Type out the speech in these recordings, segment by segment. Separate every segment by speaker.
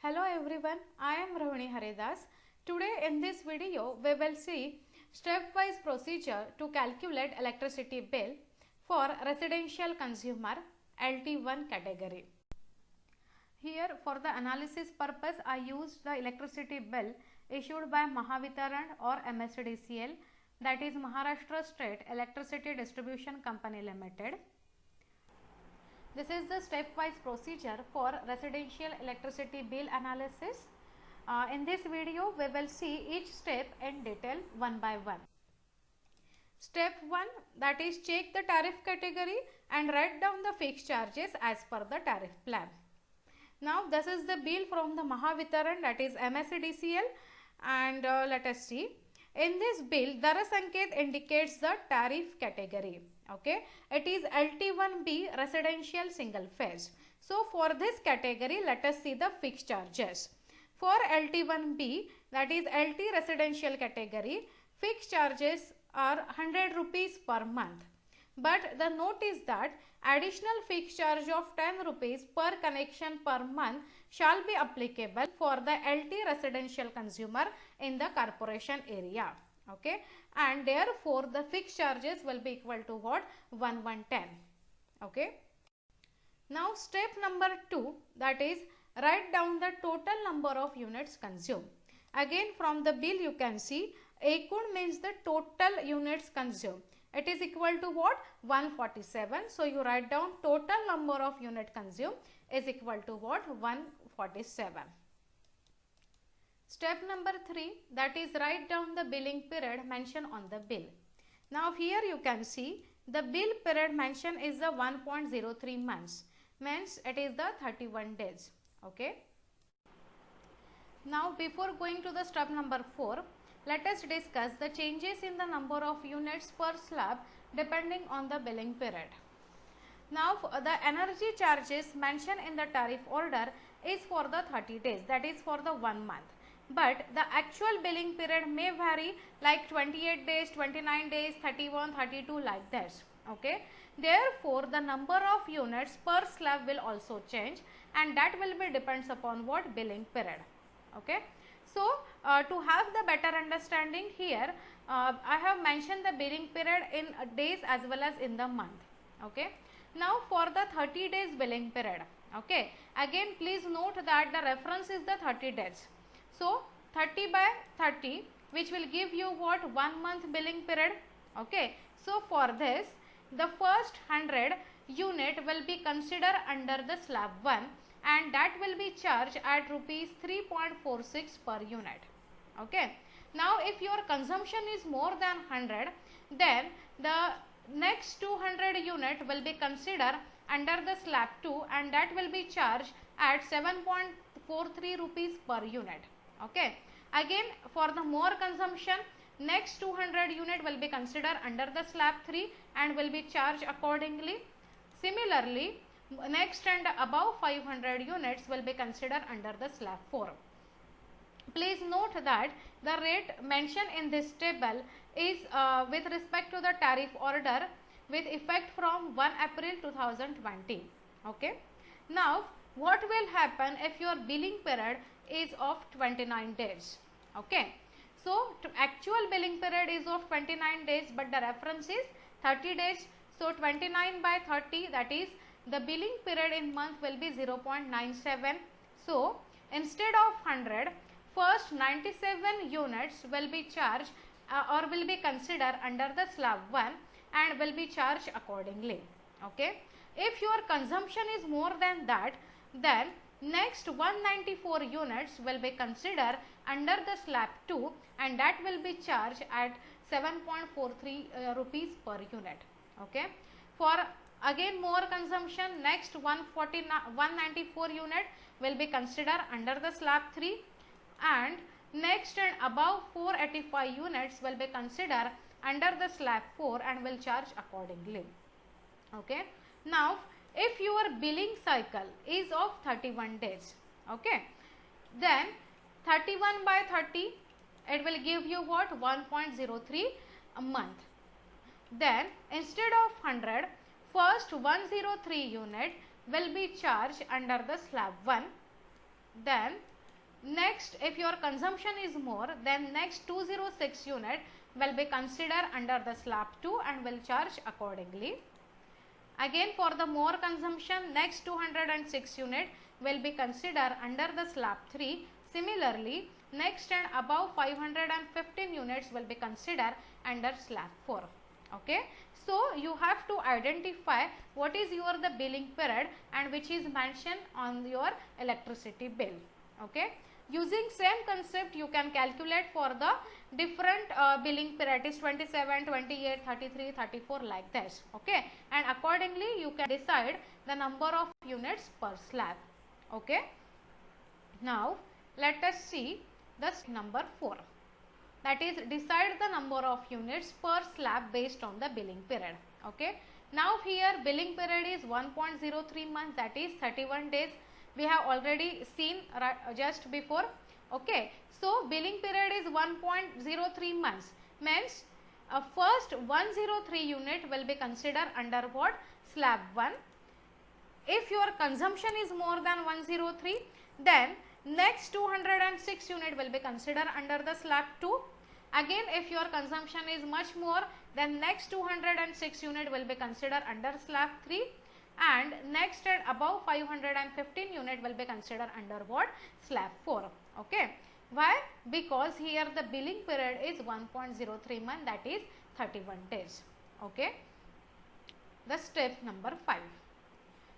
Speaker 1: Hello everyone, I am Rohini Haridas. Today in this video we will see stepwise procedure to calculate electricity bill for residential consumer LT1 category. Here for the analysis purpose I used the electricity bill issued by Mahavitaran or MSEDCL, that is Maharashtra State Electricity Distribution Company Limited. This is the stepwise procedure for residential electricity bill analysis. In this video, we will see each step in detail one by one. Step 1, that is check the tariff category and write down the fixed charges as per the tariff plan. Now, this is the bill from the Mahavitaran, that is MSEDCL, and let us see. In this bill, Dara Sanket indicates the tariff category. Okay, it is LT1B residential single phase. So for this category, let us see the fixed charges. For LT1B, that is LT residential category, fixed charges are 100 rupees per month. But the note is that additional fixed charge of 10 rupees per connection per month shall be applicable for the LT residential consumer in the corporation area. Okay, and therefore the fixed charges will be equal to what? 1110. Okay. Now step number 2, that is write down the total number of units consumed. Again from the bill you can see Ekun means the total units consumed. It is equal to what? 147. So you write down total number of unit consumed is equal to what? 147. Step number 3, that is write down the billing period mentioned on the bill. Now here you can see the bill period mentioned is the 1.03 months, means it is the 31 days. Okay. Now before going to the step number 4, let us discuss the changes in the number of units per slab depending on the billing period. Now the energy charges mentioned in the tariff order is for the 30 days, that is for the 1 month. But the actual billing period may vary like 28 days, 29 days, 31, 32 like this. Okay. Therefore, the number of units per slab will also change, and that will be depends upon what? Billing period. Okay. So, to have the better understanding here, I have mentioned the billing period in days as well as in the month. Okay. Now, for the 30 days billing period, okay, again please note that the reference is the 30 days. So, 30 by 30 which will give you what? 1 month billing period. Okay. So, for this the first 100 unit will be considered under the slab 1, and that will be charged at rupees 3.46 per unit. Okay. Now, if your consumption is more than 100, then the next 200 unit will be considered under the slab 2, and that will be charged at 7.43 rupees per unit. Okay. Again for the more consumption, next 200 unit will be considered under the slab 3 and will be charged accordingly. Similarly, next and above 500 units will be considered under the slab 4. Please note that the rate mentioned in this table is with respect to the tariff order with effect from 1 April 2020. Okay. Now, what will happen if your billing period is of 29 days? Okay. So, actual billing period is of 29 days, but the reference is 30 days. So, 29 by 30, that is the billing period in month will be 0.97. So, instead of 100, first 97 units will be charged or will be considered under the slab 1 and will be charged accordingly. Okay. If your consumption is more than that, then next 194 units will be considered under the slab 2, and that will be charged at 7.43 rupees per unit. Okay. For again more consumption, next 194 unit will be considered under the slab 3, and next and above 485 units will be considered under the slab 4 and will charge accordingly. Okay. Now, if your billing cycle is of 31 days, okay, then 31 by 30 it will give you what? 1.03 a month. Then instead of 100, first 103 unit will be charged under the slab 1, then Next, if your consumption is more, then next 206 unit will be considered under the slab 2 and will charge accordingly. Again, for the more consumption, next 206 unit will be considered under the slab 3. Similarly, next and above 515 units will be considered under slab 4. Okay. So, you have to identify what is your the billing period and which is mentioned on your electricity bill. Okay. Using same concept, you can calculate for the different billing period is 27, 28, 33, 34 like this. Okay. And accordingly, you can decide the number of units per slab. Okay. Now, let us see the number 4. That is, decide the number of units per slab based on the billing period. Okay. Now, here billing period is 1.03 months, that is 31 days. We have already seen just before. Okay. So, billing period is 1.03 months, means first 103 unit will be considered under what? Slab 1. If your consumption is more than 103, then next 206 unit will be considered under the slab 2. Again, if your consumption is much more, then next 206 unit will be considered under slab 3, and next and above 515 unit will be considered under what? Slab 4. Okay. Why? Because here the billing period is 1.03 month, that is 31 days. Okay. The step number 5,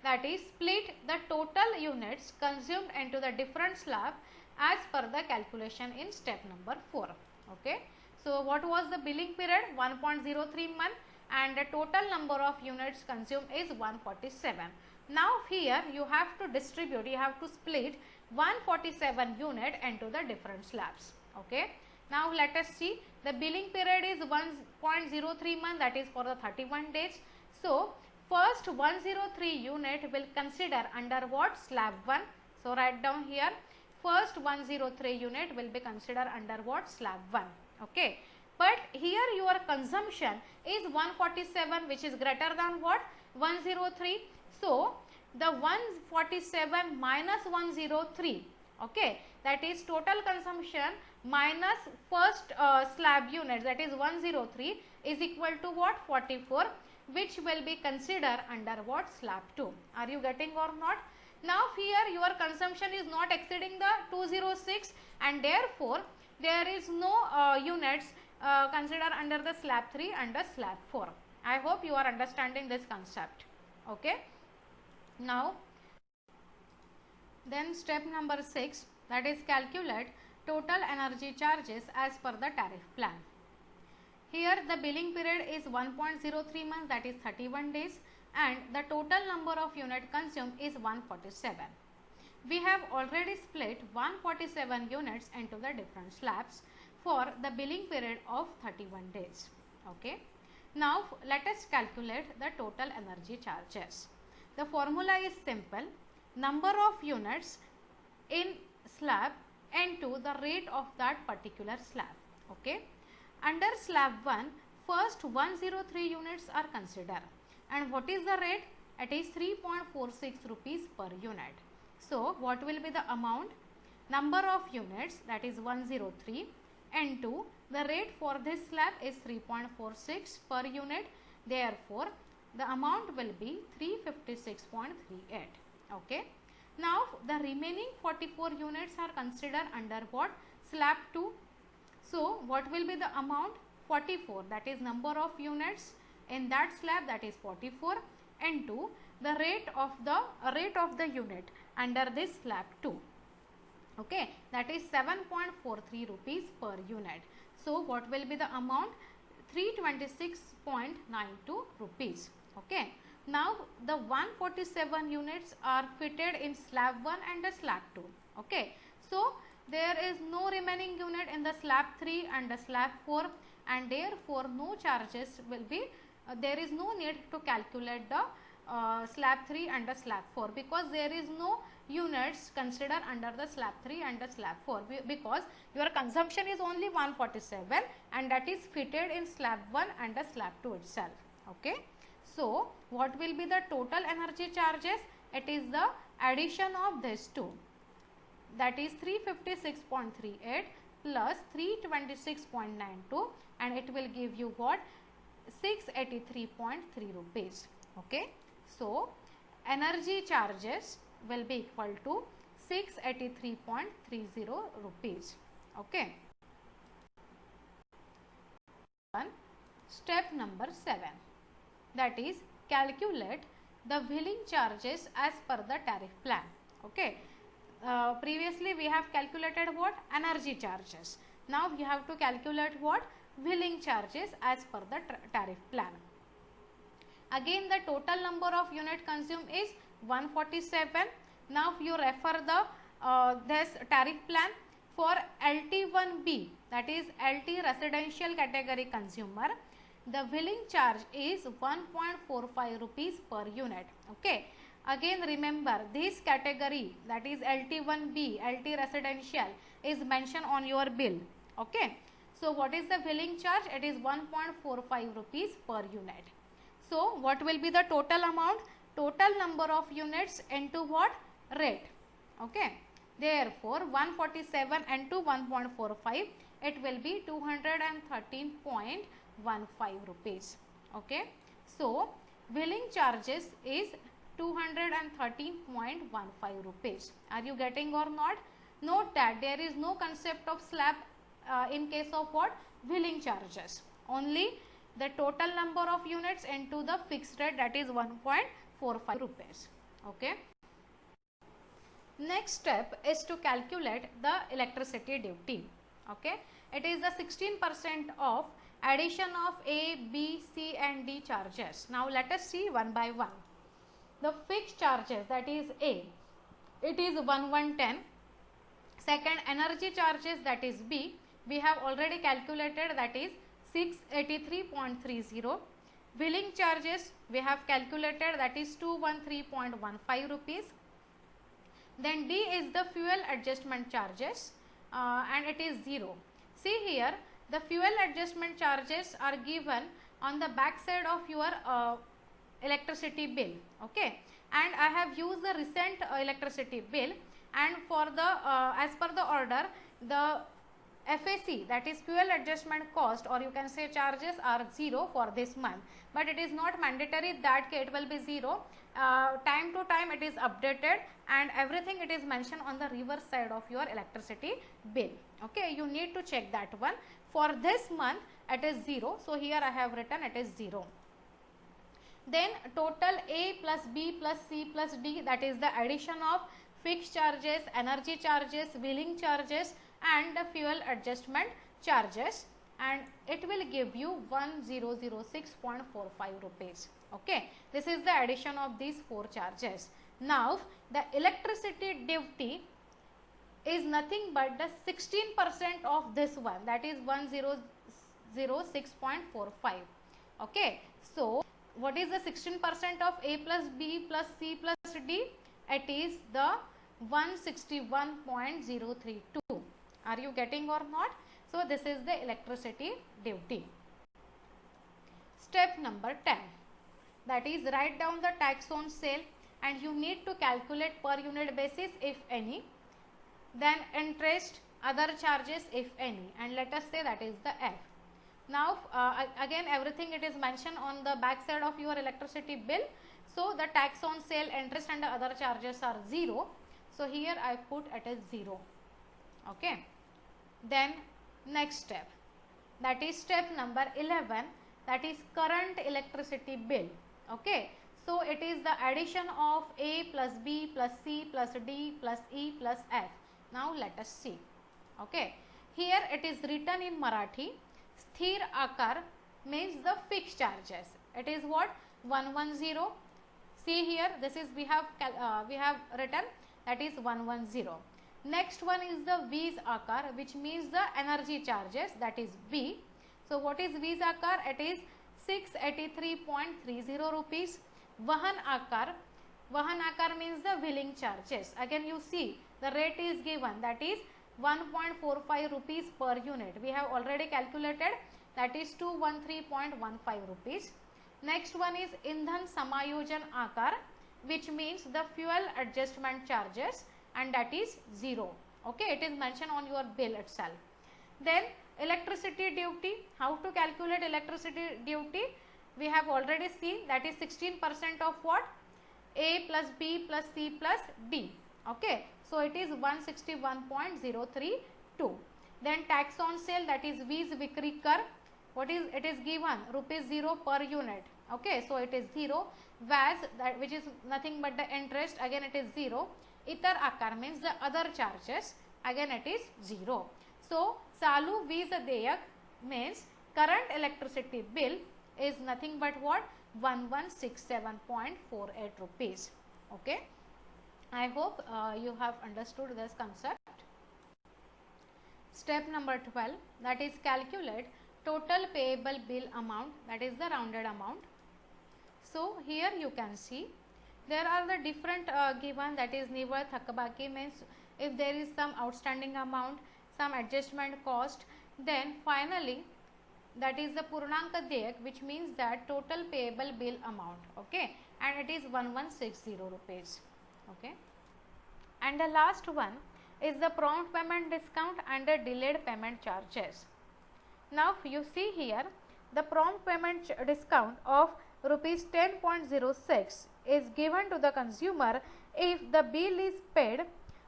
Speaker 1: that is, split the total units consumed into the different slab as per the calculation in step number 4. Okay. So, what was the billing period? 1.03 month, and the total number of units consumed is 147. Now, here you have to distribute, you have to split 147 unit into the different slabs. Okay. Now, let us see, the billing period is 1.03 month, that is for the 31 days. So, first 103 unit will consider under what? Slab 1. So, write down here, first 103 unit will be considered under what? Slab 1. Okay. But here your consumption is 147, which is greater than what? 103. So, the 147 minus 103, okay, that is total consumption minus first slab units, that is 103, is equal to what? 44, which will be considered under what? Slab 2. Are you getting or not? Now, here your consumption is not exceeding the 206, and therefore, there is no units considered under the slab 3 and the slab 4. I hope you are understanding this concept. Okay. Now, then step number 6, that is, calculate total energy charges as per the tariff plan. Here the billing period is 1.03 months, that is 31 days, and the total number of unit consumed is 147. We have already split 147 units into the different slabs for the billing period of 31 days. Okay. Now, let us calculate the total energy charges. The formula is simple, number of units in slab into the rate of that particular slab. Okay. Under slab 1, first 103 units are considered, and what is the rate? It is 3.46 rupees per unit. So, what will be the amount? Number of units, that is 103, into the rate for this slab is 3.46 per unit. Therefore, the amount will be 356.38. Okay. Now, the remaining 44 units are considered under what? Slab 2. So, what will be the amount? 44, that is number of units in that slab, that is 44, into the rate of the unit under this slab 2. Okay, that is 7.43 rupees per unit. So, what will be the amount? 326.92 rupees. Okay. Now, the 147 units are fitted in slab 1 and the slab 2. Okay. So, there is no remaining unit in the slab 3 and the slab 4, and therefore, no charges will be, there is no need to calculate the slab 3 and the slab 4, because there is no units considered under the slab 3 and the slab 4, because your consumption is only 147 and that is fitted in slab 1 and the slab 2 itself. Okay. So, what will be the total energy charges? It is the addition of these two. that is 356.38 plus 326.92, and it will give you what? 683.3 rupees. Okay. So, energy charges will be equal to 683.30 rupees. Okay. Step number 7, that is calculate the wheeling charges as per the tariff plan. Okay. Previously we have calculated what? Energy charges. Now you have to calculate what? Wheeling charges as per the tariff plan. Again, the total number of unit consumed is 147. Now you refer the this tariff plan for LT1B, that is LT residential category consumer. The wheeling charge is 1.45 rupees per unit. Okay. Again remember, this category, that is LT1B, LT residential, is mentioned on your bill. Okay. So what is the wheeling charge? It is 1.45 rupees per unit. So what will be the total amount? Total number of units into what? Rate. Okay. Therefore 147 into 1.45, it will be 213.15 rupees. Okay. So wheeling charges is 213.15 rupees. Are you getting or not? Note that there is no concept of slab in case of what? Wheeling charges. Only the total number of units into the fixed rate, that is 1.45 rupees. Okay. Next step is to calculate the electricity duty. Okay. It is the 16% of addition of A, B, C and D charges. Now let us see one by one. The fixed charges, that is A, it is 1110. Second, energy charges, that is B, we have already calculated, that is 683.30. Wheeling charges we have calculated, that is 213.15 rupees. Then D is the fuel adjustment charges and it is 0. See here, the fuel adjustment charges are given on the back side of your electricity bill. Okay. And I have used the recent electricity bill, and for the as per the order, the FAC, that is fuel adjustment cost, or you can say charges, are 0 for this month, but it is not mandatory that it will be 0. Time to time it is updated, and everything it is mentioned on the reverse side of your electricity bill. Okay, you need to check that one. For this month it is 0, so here I have written it is 0. Then total A plus B plus C plus D, that is the addition of fixed charges, energy charges, wheeling charges and the fuel adjustment charges, and it will give you 1006.45 rupees. Okay, this is the addition of these 4 charges. Now the electricity duty is nothing but the 16% of this one, that is 1006.45. Okay, so what is the 16% of A plus B plus C plus D? It is the 161.032. Are you getting or not? So this is the electricity duty. Step number 10, that is write down the tax on sale, and you need to calculate per unit basis if any, then interest, other charges if any, and let us say that is the F. Now again everything it is mentioned on the back side of your electricity bill. So the tax on sale, interest and the other charges are 0. So here I put it as 0. Okay. Then next step, that is step number 11, that is current electricity bill. Okay. So it is the addition of A plus B plus C plus D plus E plus F. Now let us see. Okay. Here it is written in Marathi. Sthir Akar means the fixed charges. It is what? 110. See here, this is we have written, that is 110. Next one is the Vis Akar, which means the energy charges, that is V. So what is Vis Akar? It is 683.30 rupees. Vahan Akar means the wheeling charges. Again you see the rate is given, that is 1.45 rupees per unit. We have already calculated, that is 213.15 rupees. Next one is Indhan Samayojan Akar, which means the fuel adjustment charges. and that is 0. Okay, it is mentioned on your bill itself. Then electricity duty, how to calculate electricity duty? We have already seen that is 16% of what? A plus B plus C plus D. Okay, so it is 161.032. Then tax on sale, that is Vees Vikri Kar. What is it is given? Rupees 0 per unit. Okay, so it is 0. VAS, that which is nothing but the interest, again it is 0. Itar akar means the other charges, again it is 0. So Salu Vees Deyak means current electricity bill is nothing but what? 1167.48 rupees. Okay, I hope you have understood this concept. Step number 12, that is calculate total payable bill amount, that is the rounded amount. So here you can see there are the different given, that is Nivar Thakbaki means if there is some outstanding amount, some adjustment cost, then finally that is the Purnanka Deyak, which means that total payable bill amount. Okay, and it is 1160 rupees. Okay, and the last one is the prompt payment discount and the delayed payment charges. Now you see here the prompt payment discount of rupees 10.06 is given to the consumer if the bill is paid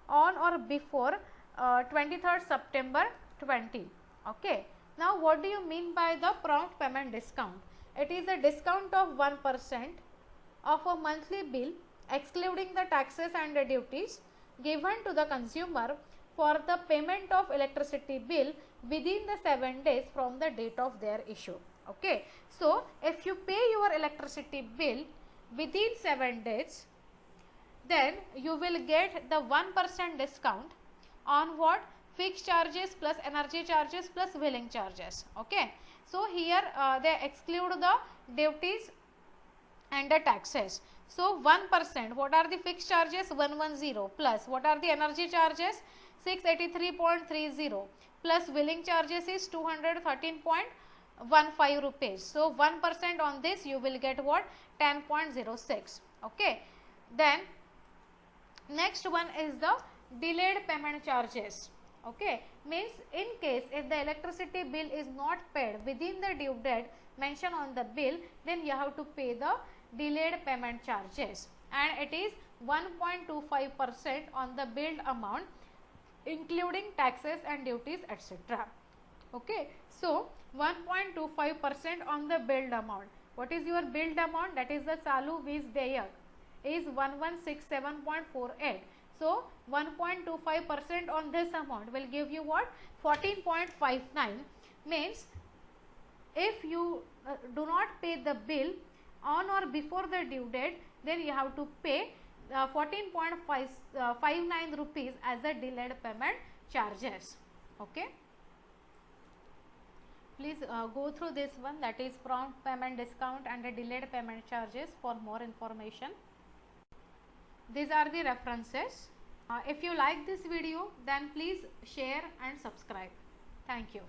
Speaker 1: on or before 23rd September 20. Okay. Now what do you mean by the prompt payment discount? It is a discount of 1% of a monthly bill excluding the taxes and the duties given to the consumer for the payment of electricity bill within the 7 days from the date of their issue. Okay. So if you pay your electricity bill within 7 days, then you will get the 1% discount on what? Fixed charges plus energy charges plus billing charges. Okay. So here they exclude the duties and the taxes. So 1%, what are the fixed charges? 110 plus what are the energy charges? 683.30 plus billing charges is 213.15 rupees. So 1% on this you will get what? 10.06. Okay. Then next one is the delayed payment charges. Okay, means in case if the electricity bill is not paid within the due date mentioned on the bill, then you have to pay the delayed payment charges, and it is 1.25% on the billed amount including taxes and duties, etc. Okay, so 1.25% on the billed amount. What is your billed amount? That is the Salu Vees Deyak is 1167.48. So 1.25% on this amount will give you what? 14.59. Means if you do not pay the bill on or before the due date, then you have to pay 14.59 rupees as a delayed payment charges. Okay. Please go through this one, that is prompt payment discount and the delayed payment charges for more information. These are the references. If you like this video, then please share and subscribe. Thank you.